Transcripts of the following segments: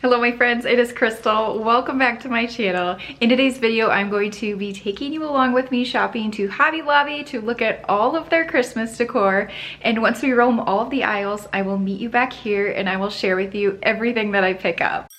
Hello my friends, it is Crystal. Welcome back to my channel. In today's video, I'm going to be taking you along with me shopping to Hobby Lobby to look at all of their Christmas decor. And once we roam all of the aisles, I will meet you back here and I will share with you everything that I pick up.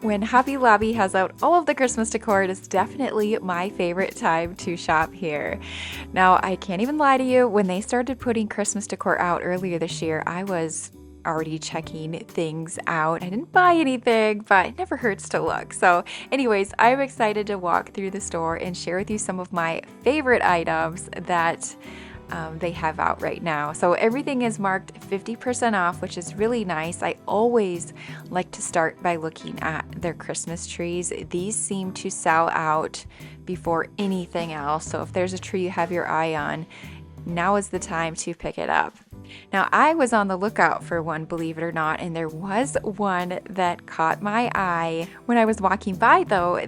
When Hobby Lobby has out all of the Christmas decor, it is definitely my favorite time to shop here. Now, I can't even lie to you, when they started putting Christmas decor out earlier this year, I was already checking things out. I didn't buy anything, but it never hurts to look. So anyways, I'm excited to walk through the store and share with you some of my favorite items that they have out right now. So everything is marked 50% off, which is really nice. I always like to start by looking at their Christmas trees. These seem to sell out before anything else. So if there's a tree you have your eye on, now is the time to pick it up. Now, I was on the lookout for one, believe it or not, and there was one that caught my eye. When I was walking by though,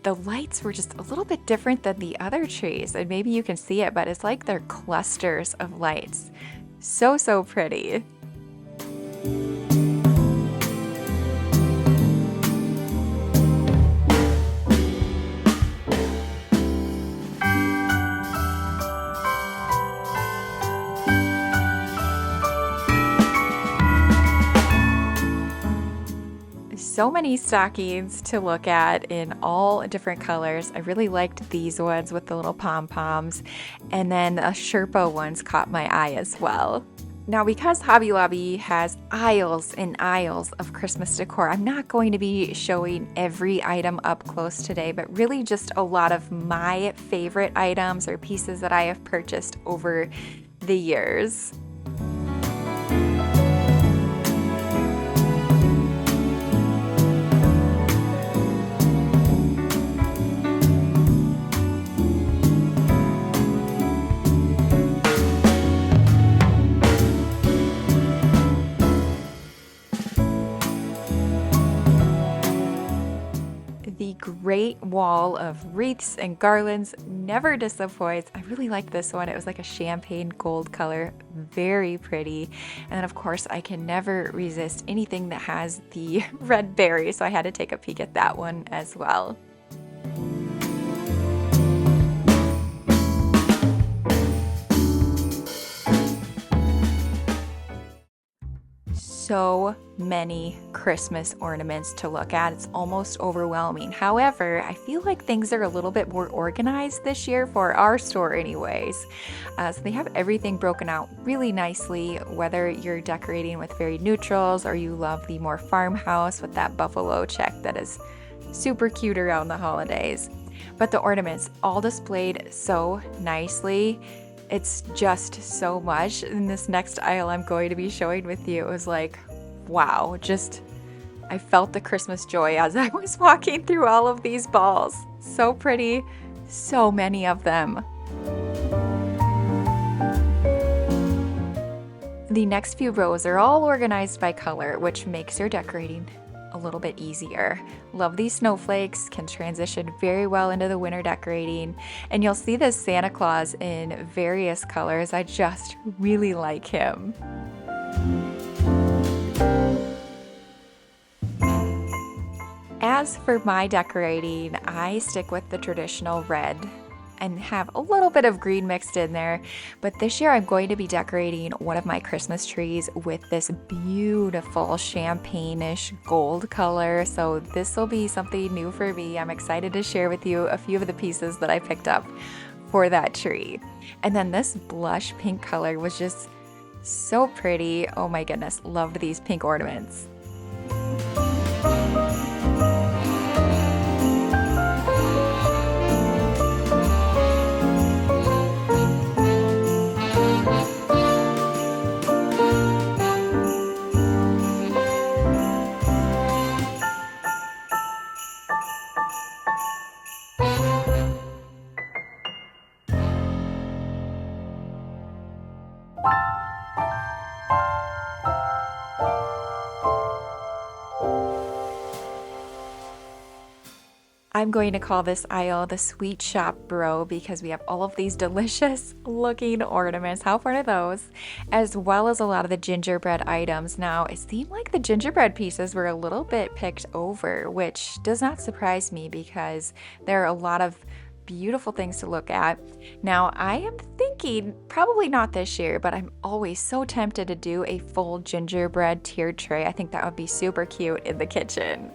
the lights were just a little bit different than the other trees, and maybe you can see it, but it's like they're clusters of lights. So pretty. So many stockings to look at in all different colors. I really liked these ones with the little pom-poms, and then the Sherpa ones caught my eye as well. Now, because Hobby Lobby has aisles and aisles of Christmas decor, I'm not going to be showing every item up close today, but really just a lot of my favorite items or pieces that I have purchased over the years. The great wall of wreaths and garlands never disappoints. I really like this one. It was like a champagne gold color, very pretty. And then of course I can never resist anything that has the red berry, so I had to take a peek at that one as well. So many Christmas ornaments to look at. It's almost overwhelming. However, I feel like things are a little bit more organized this year for our store anyways. So they have everything broken out really nicely, whether you're decorating with very neutrals or you love the more farmhouse with that buffalo check that is super cute around the holidays. But the ornaments all displayed so nicely. It's just so much. In this next aisle I'm going to be showing with you, it was like, wow, just, I felt the Christmas joy as I was walking through all of these balls. So pretty, so many of them. The next few rows are all organized by color, which makes your decorating a little bit easier. Love these snowflakes, can transition very well into the winter decorating, and you'll see this Santa Claus in various colors. I just really like him. As for my decorating, I stick with the traditional red and have a little bit of green mixed in there. But this year I'm going to be decorating one of my Christmas trees with this beautiful champagne-ish gold color. So this will be something new for me. I'm excited to share with you a few of the pieces that I picked up for that tree. And then this blush pink color was just so pretty. Oh my goodness, loved these pink ornaments. I'm going to call this aisle the Sweet Shop Bro because we have all of these delicious looking ornaments. How fun are those? As well as a lot of the gingerbread items. Now, it seemed like the gingerbread pieces were a little bit picked over, which does not surprise me because there are a lot of beautiful things to look at. Now, I am thinking probably not this year, but I'm always so tempted to do a full gingerbread tiered tray. I think that would be super cute in the kitchen.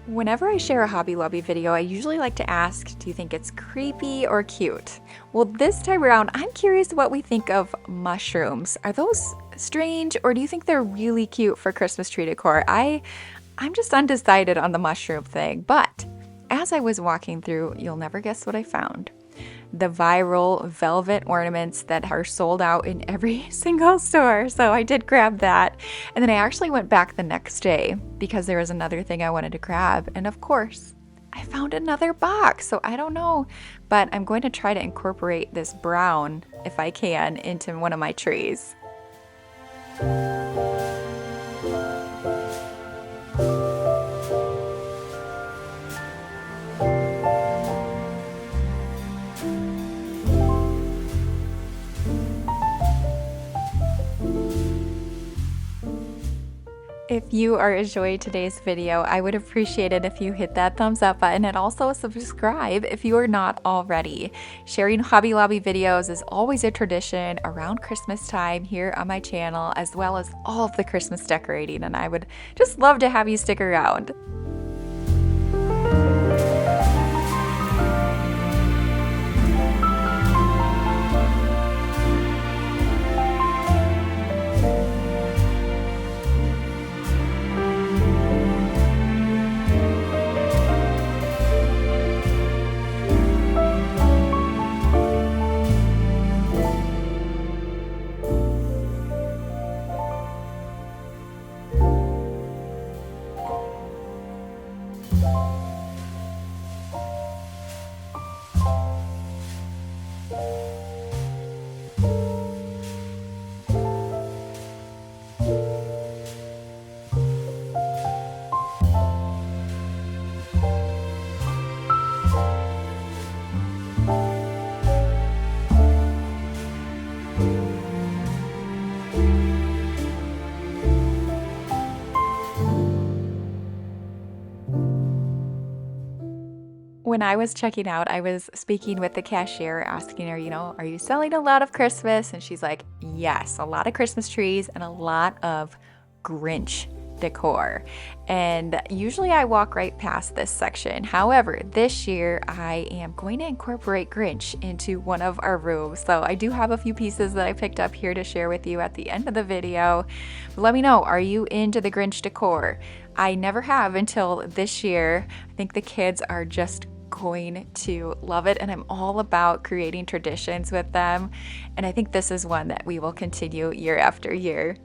Whenever I share a Hobby Lobby video, I usually like to ask, do you think it's creepy or cute? Well, this time around, I'm curious what we think of mushrooms. Are those strange, or do you think they're really cute for Christmas tree decor? I'm just undecided on the mushroom thing, but as I was walking through, you'll never guess what I found. The viral velvet ornaments that are sold out in every single store. So I did grab that. And then I actually went back the next day because there was another thing I wanted to grab. And of course, I found another box. So I don't know, but I'm going to try to incorporate this brown, if I can, into one of my trees. If you are enjoying today's video, I would appreciate it if you hit that thumbs up button and also subscribe if you are not already. Sharing Hobby Lobby videos is always a tradition around Christmas time here on my channel, as well as all of the Christmas decorating, and I would just love to have you stick around. When I was checking out, I was speaking with the cashier, asking her, are you selling a lot of Christmas? And she's like, yes, a lot of Christmas trees and a lot of Grinch decor. And usually I walk right past this section. However, this year I am going to incorporate Grinch into one of our rooms. So I do have a few pieces that I picked up here to share with you at the end of the video. But let me know, are you into the Grinch decor? I never have until this year. I think the kids are just going to love it, and I'm all about creating traditions with them, and I think this is one that we will continue year after year.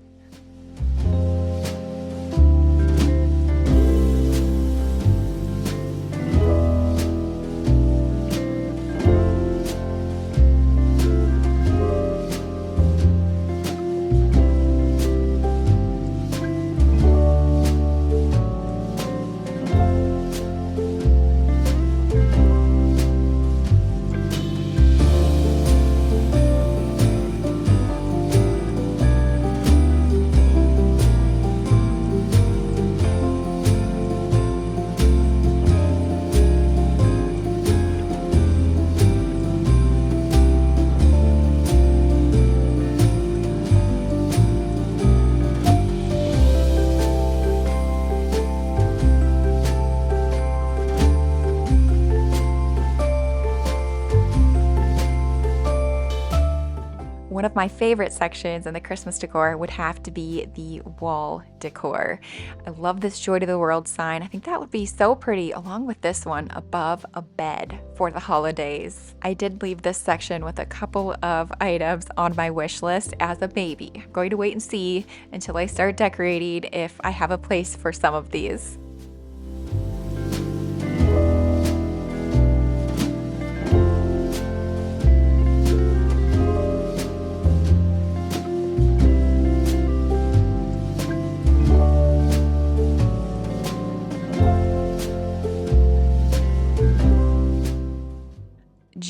One of my favorite sections in the Christmas decor would have to be the wall decor. I love this Joy to the World sign. I think that would be so pretty along with this one above a bed for the holidays. I did leave this section with a couple of items on my wish list as a baby. I'm going to wait and see until I start decorating if I have a place for some of these.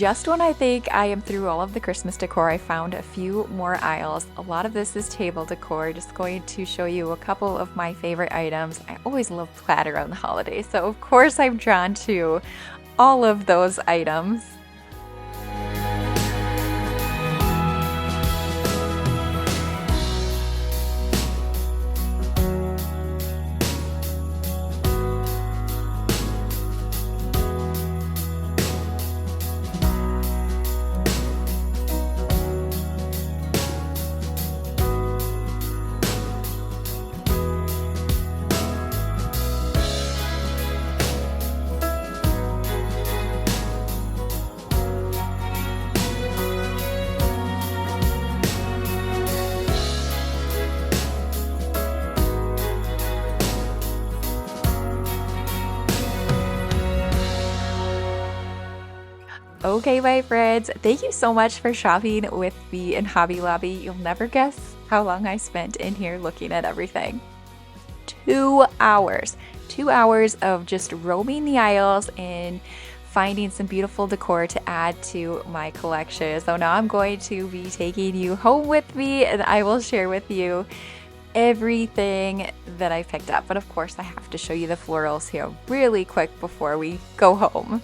just when I think I am through all of the Christmas decor, I found a few more aisles. A lot of this is table decor, just going to show you a couple of my favorite items. I always love plaid around the holidays, so of course I'm drawn to all of those items. Okay, my friends, thank you so much for shopping with me in Hobby Lobby. You'll never guess how long I spent in here looking at everything. 2 hours. 2 hours of just roaming the aisles and finding some beautiful decor to add to my collection. So now I'm going to be taking you home with me, and I will share with you everything that I picked up. But of course, I have to show you the florals here really quick before we go home.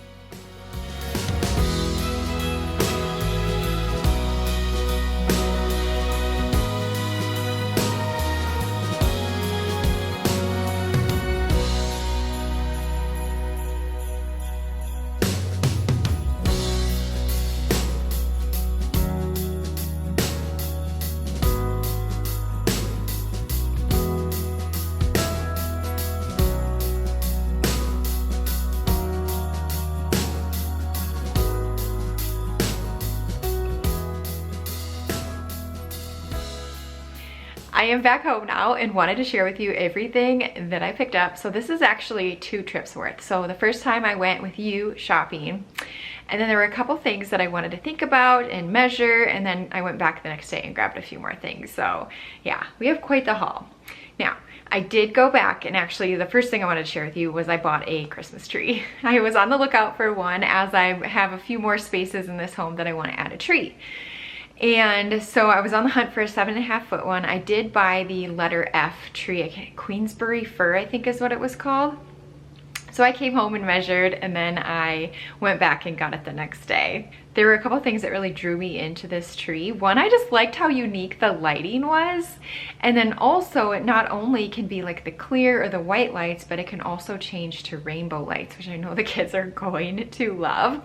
I am back home now and wanted to share with you everything that I picked up. So this is actually 2 trips worth. So the first time I went with you shopping, and then there were a couple things that I wanted to think about and measure, and then I went back the next day and grabbed a few more things. So yeah, we have quite the haul. Now, I did go back, and actually the first thing I wanted to share with you was I bought a Christmas tree. I was on the lookout for one, as I have a few more spaces in this home that I want to add a tree. And so I was on the hunt for a 7.5 foot one. I did buy the letter F tree, Queensbury fir, I think is what it was called. So I came home and measured, and then I went back and got it the next day. There were a couple things that really drew me into this tree. One, I just liked how unique the lighting was. And then also, it not only can be like the clear or the white lights, but it can also change to rainbow lights, which I know the kids are going to love.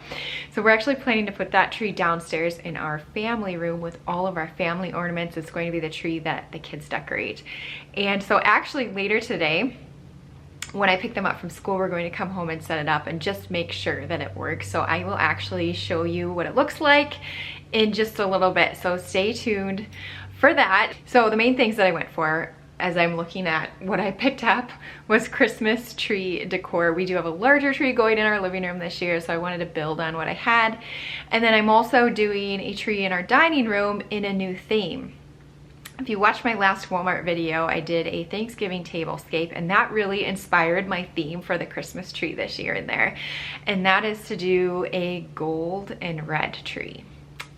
So we're actually planning to put that tree downstairs in our family room with all of our family ornaments. It's going to be the tree that the kids decorate. And so actually later today, when I pick them up from school, we're going to come home and set it up and just make sure that it works. So I will actually show you what it looks like in just a little bit. So stay tuned for that. So the main things that I went for as I'm looking at what I picked up was Christmas tree decor. We do have a larger tree going in our living room this year, so I wanted to build on what I had. And then I'm also doing a tree in our dining room in a new theme. If you watched my last Walmart video, I did a Thanksgiving tablescape, and that really inspired my theme for the Christmas tree this year in there. And that is to do a gold and red tree.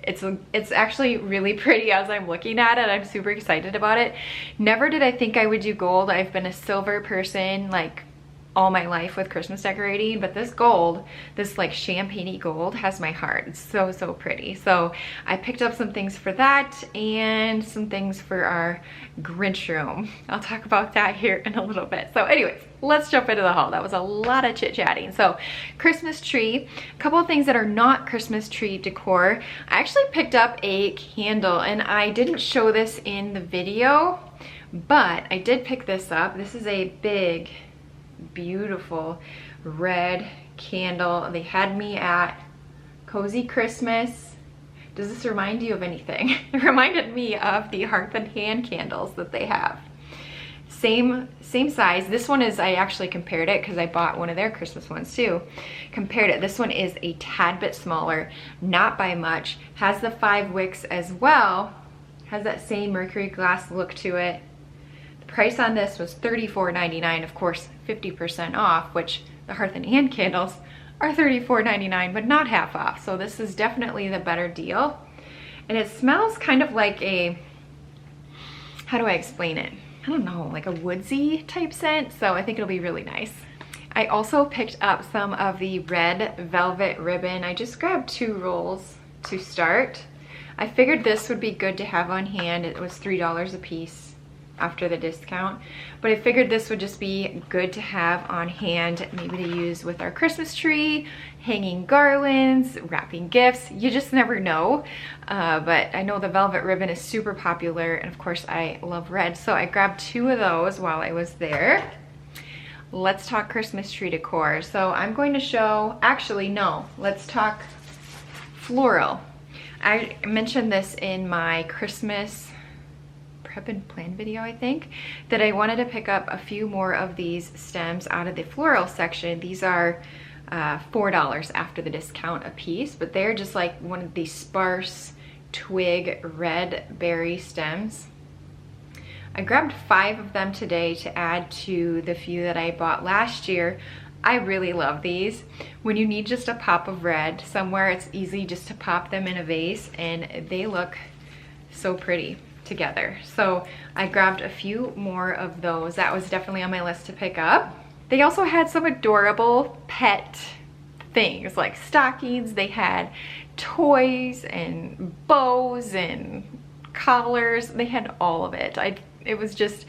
It's actually really pretty as I'm looking at it. I'm super excited about it. Never did I think I would do gold. I've been a silver person like all my life with Christmas decorating, but this gold, this like champagne-y gold, has my heart. It's so, so pretty. So I picked up some things for that and some things for our Grinch room. I'll talk about that here in a little bit. So anyways, let's jump into the haul. That was a lot of chit-chatting. So Christmas tree, a couple of things that are not Christmas tree decor. I actually picked up a candle, and I didn't show this in the video, but I did pick this up. This is a big, beautiful red candle. They had me at Cozy Christmas. Does this remind you of anything? It reminded me of the Hearth and Hand candles that they have. Same size. This one is, I actually compared it because I bought one of their Christmas ones too. Compared it. This one is a tad bit smaller, not by much. Has the 5 wicks as well. Has that same mercury glass look to it. Price on this was $34.99, of course 50% off, which the Hearth and Hand candles are $34.99, but not half off. So this is definitely the better deal. And it smells kind of like a, how do I explain it? I don't know, like a woodsy type scent. So I think it'll be really nice. I also picked up some of the red velvet ribbon. I just grabbed 2 rolls to start. I figured this would be good to have on hand. It was $3 a piece after the discount, but I figured this would just be good to have on hand, maybe to use with our Christmas tree, hanging garlands, wrapping gifts. You just never know. But I know the velvet ribbon is super popular, and of course I love red, so I grabbed 2 of those while I was there. Let's talk Christmas tree decor. So I'm going to show, actually no, let's talk floral. I mentioned this in my Christmas prep and plan video, I think, that I wanted to pick up a few more of these stems out of the floral section. These are $4 after the discount a piece, but they're just like one of these sparse twig red berry stems. I grabbed 5 of them today to add to the few that I bought last year. I really love these. When you need just a pop of red somewhere, it's easy just to pop them in a vase, and they look so pretty together. So I grabbed a few more of those. That was definitely on my list to pick up. They also had some adorable pet things like stockings. They had toys and bows and collars. They had all of it. It was just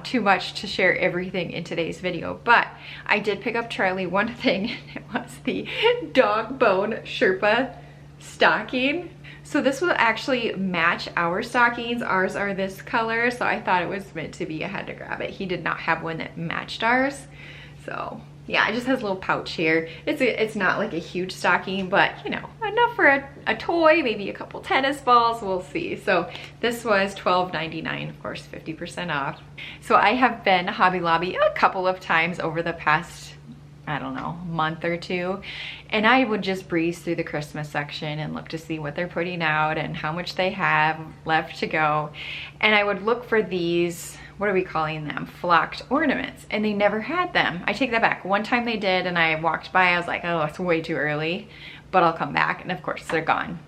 too much to share everything in today's video, but I did pick up Charlie one thing. It was the dog bone Sherpa stocking. So this will actually match our stockings. Ours are this color, so I thought it was meant to be. I had to grab it. He did not have one that matched ours. So yeah, it just has a little pouch here. It's not like a huge stocking, but you know, enough for a toy, maybe a couple tennis balls, we'll see. So this was $12.99, of course, 50% off. So I have been Hobby Lobby a couple of times over the past, I don't know, month or two, and I would just breeze through the Christmas section and look to see what they're putting out and how much they have left to go. And I would look for these, what are we calling them? Flocked ornaments, and they never had them. I take that back. One time they did, and I walked by, I was like, oh, it's way too early, but I'll come back, and of course they're gone.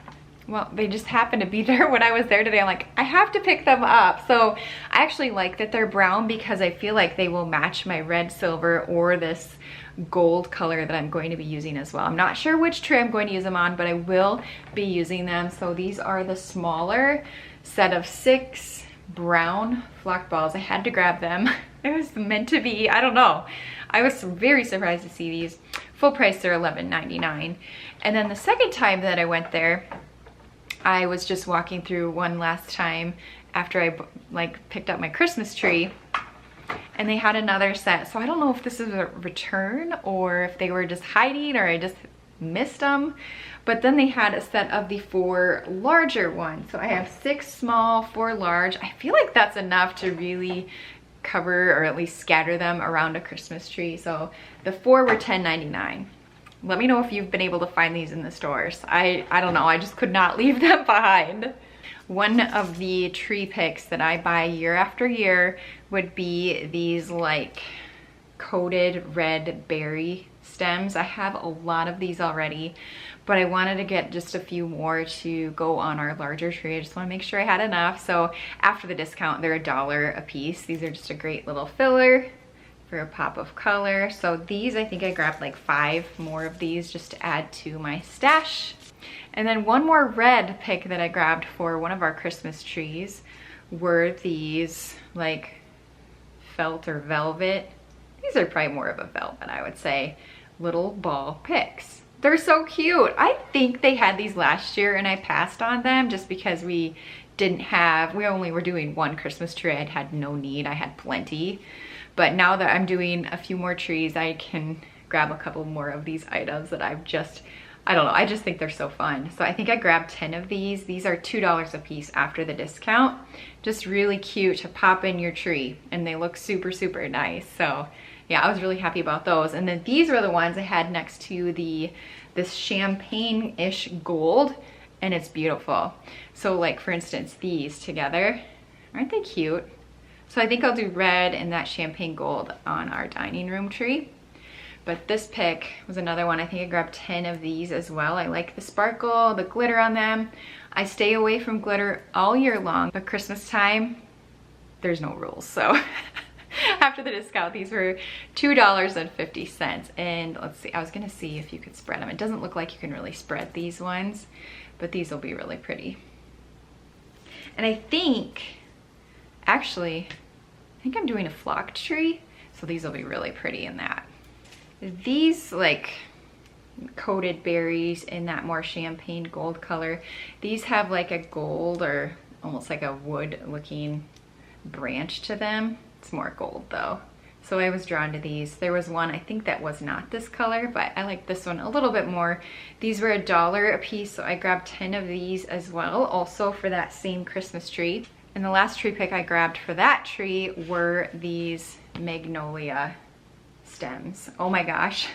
Well, they just happened to be there when I was there today. I'm like, I have to pick them up. So I actually like that they're brown because I feel like they will match my red, silver, or this gold color that I'm going to be using as well. I'm not sure which tree I'm going to use them on, but I will be using them. So these are the smaller set of 6 brown flocked balls. I had to grab them. It was meant to be. I don't know. I was very surprised to see these. Full price, they're $11.99. And then the second time that I went there, I was just walking through one last time after I picked up my Christmas tree, and they had another set. So I don't know if this is a return or if they were just hiding or I just missed them. But then they had a set of the 4 larger ones. So I have 6 small, 4 large. I feel like that's enough to really cover or at least scatter them around a Christmas tree. So the 4 were $10.99. Let me know if you've been able to find these in the stores. I don't know, I just could not leave them behind. One of the tree picks that I buy year after year would be these like coated red berry stems. I have a lot of these already, but I wanted to get just a few more to go on our larger tree. I just want to make sure I had enough. So after the discount, they're $1 a piece. These are just a great little filler for a pop of color. So these, I think I grabbed like 5 more of these just to add to my stash. And then one more red pick that I grabbed for one of our Christmas trees were these like felt or velvet. These are probably more of a velvet, I would say, little ball picks. They're so cute. I think they had these last year and I passed on them just because we only were doing one Christmas tree. I had no need, I had plenty. But now that I'm doing a few more trees, I can grab a couple more of these items that I don't know, I just think they're so fun. So I think I grabbed 10 of these. These are $2 a piece after the discount. Just really cute to pop in your tree, and they look super, super nice. So yeah, I was really happy about those. And then these were the ones I had next to this champagne-ish gold, and it's beautiful. So like for instance, these together, aren't they cute? So I think I'll do red and that champagne gold on our dining room tree. But this pick was another one. I think I grabbed 10 of these as well. I like the sparkle, the glitter on them. I stay away from glitter all year long, but Christmas time, there's no rules. So after the discount, these were $2.50. And let's see, I was gonna see if you could spread them. It doesn't look like you can really spread these ones, but these will be really pretty. And I think, actually, I think I'm doing a flocked tree, so these will be really pretty in that. These like coated berries in that more champagne gold color, these have like a gold or almost like a wood looking branch to them. It's more gold though. So I was drawn to these. There was one, I think that was not this color, but I like this one a little bit more. These were $1 a piece, so I grabbed 10 of these as well, also for that same Christmas tree. And the last tree pick I grabbed for that tree were these magnolia stems. Oh my gosh.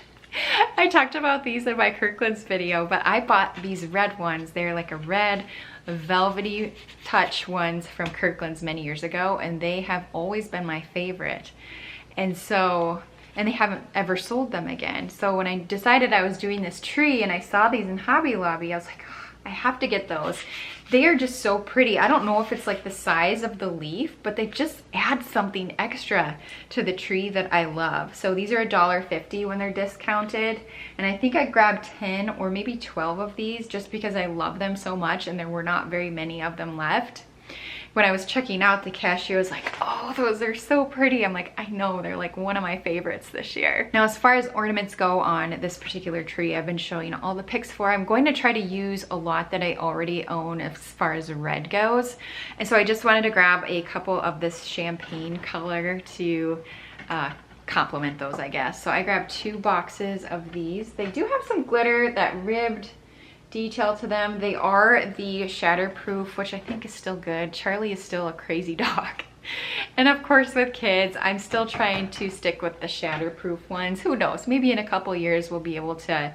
I talked about these in my Kirkland's video, but I bought these red ones. They're like a red velvety touch ones from Kirkland's many years ago, and they have always been my favorite. And so, and they haven't ever sold them again. So when I decided I was doing this tree and I saw these in Hobby Lobby, I was like, oh, I have to get those. They are just so pretty. I don't know if it's like the size of the leaf, but they just add something extra to the tree that I love. So these are $1.50 when they're discounted. And I think I grabbed 10 or maybe 12 of these just because I love them so much and there were not very many of them left. When I was checking out, the cashier was like, oh, those are so pretty. I'm like, I know, they're like one of my favorites this year. Now, as far as ornaments go on this particular tree I've been showing all the pics for, I'm going to try to use a lot that I already own as far as red goes. And so I just wanted to grab a couple of this champagne color to complement those, I guess. So I grabbed 2 boxes of these. They do have some glitter, that ribbed detail to them. They are the shatterproof, which I think is still good. Charlie is still a crazy dog. And of course with kids, I'm still trying to stick with the shatterproof ones. Who knows, maybe in a couple years we'll be able to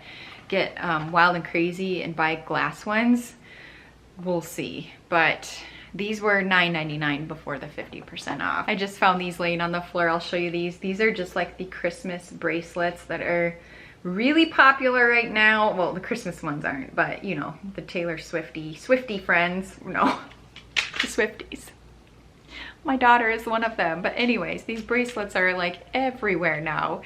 get wild and crazy and buy glass ones. We'll see. But these were $9.99 before the 50% off. I just found these laying on the floor. I'll show you these. These are just like the Christmas bracelets that are really popular right now. Well, the Christmas ones aren't, but you know, the Taylor Swiftie friends, no, the Swifties. My daughter is one of them. But anyways, these bracelets are like everywhere now.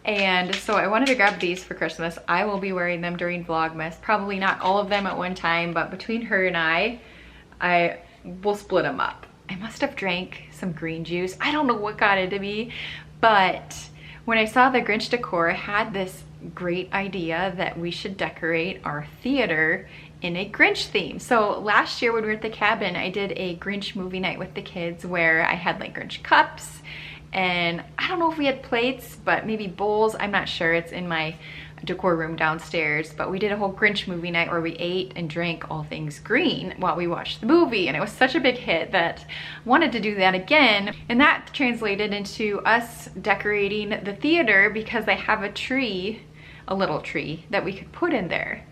And so I wanted to grab these for Christmas. I will be wearing them during Vlogmas. Probably not all of them at one time, but between her and I will split them up. I must have drank some green juice. I don't know what got into me, but when I saw the Grinch decor, I had this great idea that we should decorate our theater in a Grinch theme. So last year when we were at the cabin, I did a Grinch movie night with the kids where I had like Grinch cups, and I don't know if we had plates, but maybe bowls. I'm not sure. It's in my decor room downstairs, but we did a whole Grinch movie night where we ate and drank all things green while we watched the movie, and it was such a big hit that I wanted to do that again. And that translated into us decorating the theater because I have a tree, a little tree that we could put in there.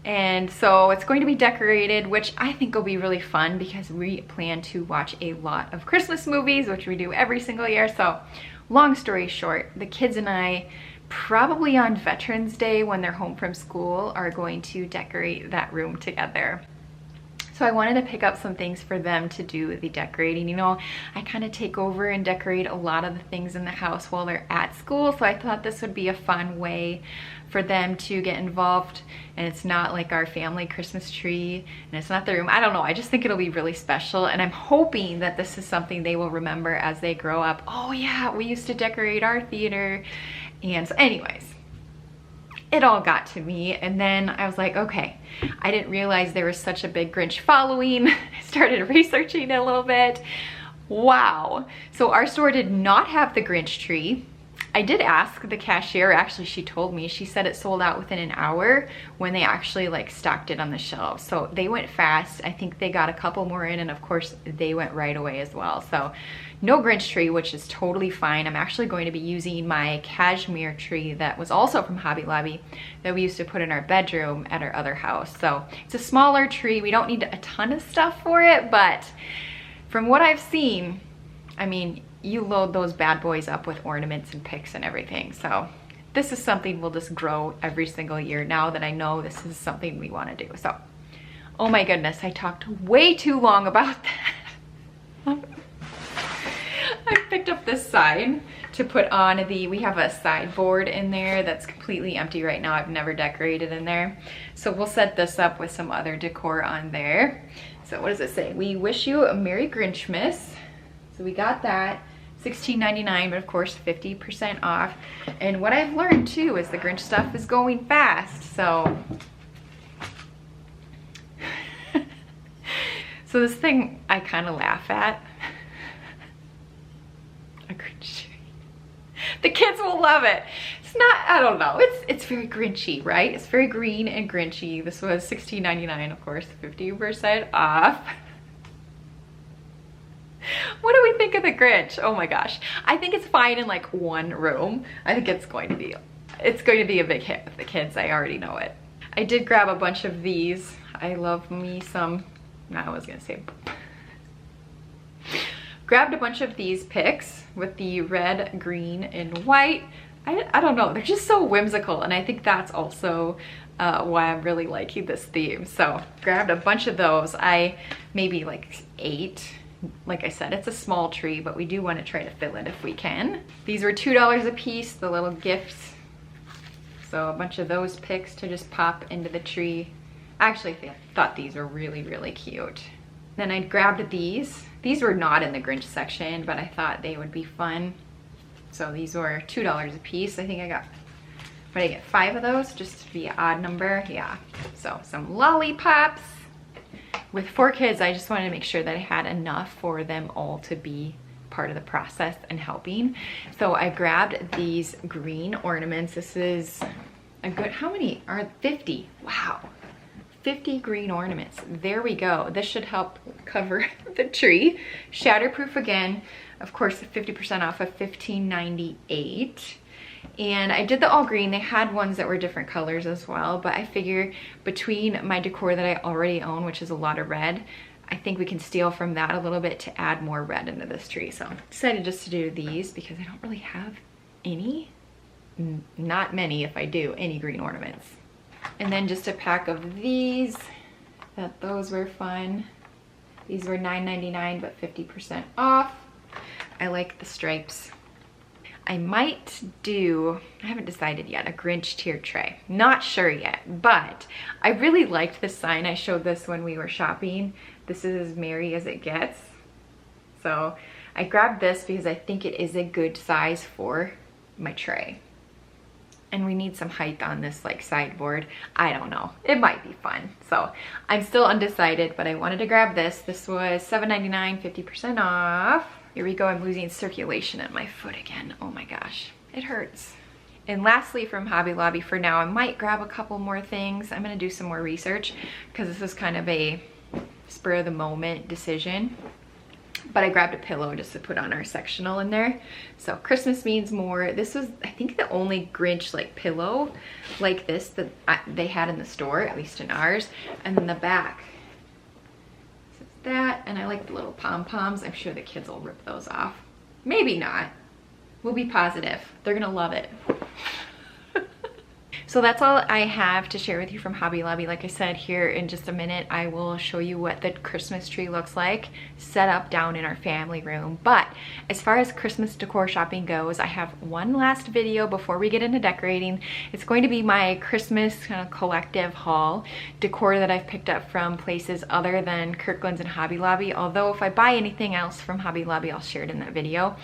And so it's going to be decorated, which I think will be really fun because we plan to watch a lot of Christmas movies, which we do every single year. So long story short, the kids and I, probably on Veterans Day when they're home from school, are going to decorate that room together. So I wanted to pick up some things for them to do the decorating. You know, I kind of take over and decorate a lot of the things in the house while they're at school. So I thought this would be a fun way for them to get involved. And it's not like our family Christmas tree and it's not the room. I don't know. I just think it'll be really special. And I'm hoping that this is something they will remember as they grow up. Oh yeah, we used to decorate our theater. And so anyways, it all got to me, and then I was like, okay, I didn't realize there was such a big Grinch following. I started researching it a little bit. Wow. So our store did not have the Grinch tree. I did ask the cashier, actually she told me, she said it sold out within an hour when they actually like stocked it on the shelves. So they went fast. I think they got a couple more in, and of course they went right away as well. So no Grinch tree, which is totally fine. I'm actually going to be using my cashmere tree that was also from Hobby Lobby that we used to put in our bedroom at our other house. So it's a smaller tree. We don't need a ton of stuff for it, but from what I've seen, I mean, you load those bad boys up with ornaments and picks and everything. So this is something we'll just grow every single year now that I know this is something we want to do. So, oh my goodness, I talked way too long about that. I picked up this sign to put on we have a sideboard in there that's completely empty right now. I've never decorated in there. So we'll set this up with some other decor on there. So what does it say? We wish you a Merry Grinchmas. So we got that, $16.99, but of course 50% off. And what I've learned too is the Grinch stuff is going fast. So, so this thing I kind of laugh at. A Grinch tree. The kids will love it. It's not, I don't know, it's very Grinchy, right? It's very green and Grinchy. This was $16.99, of course, 50% off. What do we think of the Grinch? Oh my gosh. I think it's fine in like one room. I think it's going to be a big hit with the kids. I already know it. I did grab a bunch of these. I love me some, no, I was gonna say, grabbed a bunch of these picks with the red, green, and white. I don't know, they're just so whimsical, and I think that's also why I'm really liking this theme. So grabbed a bunch of those. Maybe like 8. Like I said, it's a small tree, but we do want to try to fill it if we can. These were $2 a piece, the little gifts. So a bunch of those picks to just pop into the tree. I actually thought these were really, really cute. Then I grabbed these. These were not in the Grinch section, but I thought they would be fun. So these were $2 a piece. I think I got, what did I get, 5 of those? Just to be an odd number, yeah. So some lollipops. With 4 kids, I just wanted to make sure that I had enough for them all to be part of the process and helping. So I grabbed these green ornaments. This is a good, how many are 50? Wow. 50 green ornaments. There we go. This should help cover the tree. Shatterproof again. Of course, 50% off of $15.98. And I did the all green. They had ones that were different colors as well, but I figure between my decor that I already own, which is a lot of red, I think we can steal from that a little bit to add more red into this tree. So I decided just to do these because I don't really have any, not many if I do, any green ornaments. And then just a pack of these, those were fun. These were $9.99 but 50% off. I like the stripes. I might do, I haven't decided yet, a Grinch tier tray. Not sure yet, but I really liked this sign. I showed this when we were shopping. This is as merry as it gets. So I grabbed this because I think it is a good size for my tray. And we need some height on this like sideboard. I don't know, it might be fun. So I'm still undecided, but I wanted to grab this. This was $7.99, 50% off. Here we go, I'm losing circulation in my foot again. Oh my gosh, it hurts. And lastly from Hobby Lobby for now, I might grab a couple more things. I'm gonna do some more research because this is kind of a spur of the moment decision. But I grabbed a pillow just to put on our sectional in there. So Christmas means more. This was, I think, the only Grinch like pillow like this that they had in the store, at least in ours. And then the back, that, and I like the little pom-poms. I'm sure the kids will rip those off. Maybe not. We'll be positive. They're gonna love it. So that's all I have to share with you from Hobby Lobby. Like I said, here in just a minute, I will show you what the Christmas tree looks like set up down in our family room. But as far as Christmas decor shopping goes, I have one last video before we get into decorating. It's going to be my Christmas kind of collective haul, decor that I've picked up from places other than Kirkland's and Hobby Lobby. Although if I buy anything else from Hobby Lobby, I'll share it in that video.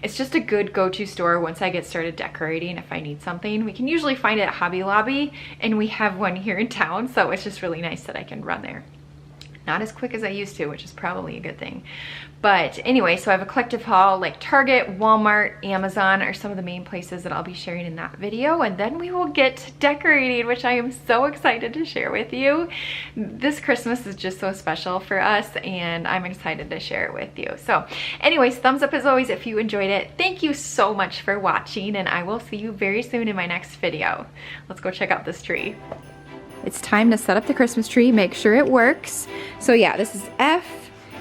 It's just a good go-to store once I get started decorating if I need something. We can usually find it at Hobby Lobby, and we have one here in town, so it's just really nice that I can run there. Not as quick as I used to, which is probably a good thing. But anyway, so I have a collective haul, like Target, Walmart, Amazon are some of the main places that I'll be sharing in that video, and then we will get to decorating, which I am so excited to share with you. This Christmas is just so special for us, and I'm excited to share it with you. So anyways, thumbs up as always if you enjoyed it. Thank you so much for watching, and I will see you very soon in my next video. Let's go check out this tree. It's time to set up the Christmas tree, make sure it works. So yeah, this is F.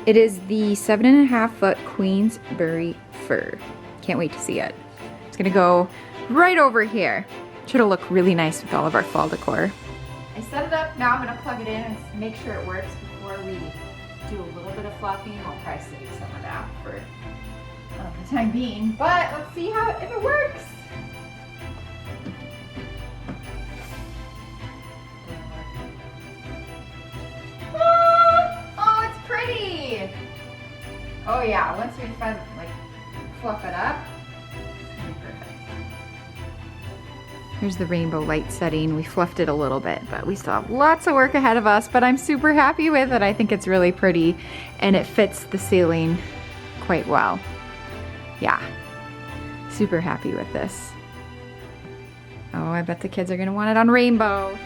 It is the 7.5 foot Queensbury fir. Can't wait to see it. It's gonna go right over here. Should look really nice with all of our fall decor. I set it up, now I'm gonna plug it in and make sure it works before we do a little bit of fluffing. I'll probably save some of that for the time being, but let's see if it works. Oh, it's pretty. Oh yeah, once we fluff it up, it's gonna be perfect. Here's the rainbow light setting. We fluffed it a little bit, but we still have lots of work ahead of us, but I'm super happy with it. I think it's really pretty and it fits the ceiling quite well. Yeah, super happy with this. Oh, I bet the kids are gonna want it on rainbow.